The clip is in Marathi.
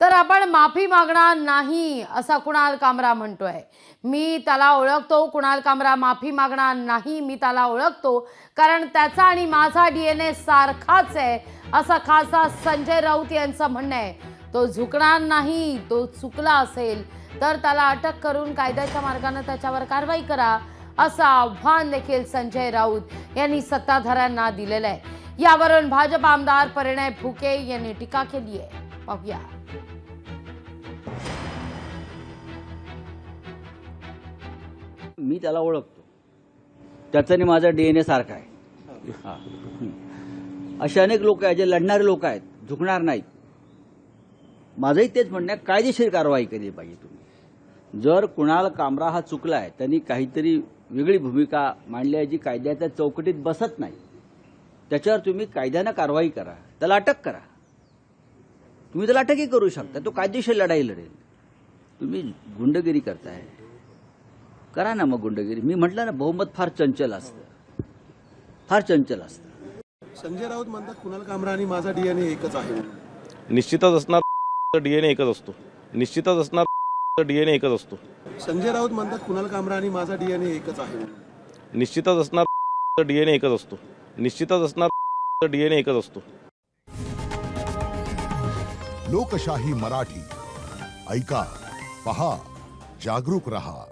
तर आपण माफी मागणार नाही असा कुणाल कामरा म्हणतोय। मी त्याला ओळखतो, कुणाल कामरा माफी मागणार नाही, मी त्याला ओळखतो, कारण त्याचा आणि माझा डीएनए सारखाच आहे असं खासदार संजय राऊत यांचं म्हणणं आहे। तो झुकणार नाही, तो चुकला असेल तर त्याला अटक करून कायद्याच्या मार्गाने त्याच्यावर कारवाई करा असं आव्हान देखील संजय राऊत यांनी सत्ताधाऱ्यांना दिलेलं आहे। यावरून भाजप आमदार परिणय फुके यांनी टीका केली आहे। पाहूया। मी त्याला ओळखतो, त्याचा आणि माझा डीएनए सारखा आहे। असे अनेक लोक आहेत जे लढणारे लोक आहेत, झुकणार नाहीत। माझंही तेच म्हणणं आहे, कायदेशीर कारवाई केली पाहिजे। तुम्ही जर कुणाल कामरा हा चुकलाय, त्यांनी काहीतरी वेगळी भूमिका मांडली आहे जी कायद्याच्या चौकटीत बसत नाही, त्याच्यावर तुम्ही कायद्यानं कारवाई करा, त्याला अटक करा। तुम्ही त्याला अटकही करू शकता, तो कायदेशीर लढाई लढेल। तुम्ही गुंडगिरी करताय, करा ना मग गुंडगिरी। मी म्हटलं ना, बहुमत फार चंचल असतं, फार चंचल असतं। संजय राऊत म्हणतात कुणाल कामरा आणि माझा डीएनए एकच आहे। निश्चितच असणार डीएनए एकच असतो, निश्चितच असणार डीएनए एकच असतो। संजय राऊत म्हणतात कुणाल कामरा आणि माझा डीएनए एकच आहे। निश्चितच असणार डीएनए एकच असतो, निश्चितच असणार डीएनए एकच असतो। लोकशाही मराठी ऐका, पहा, जागरूक रहा।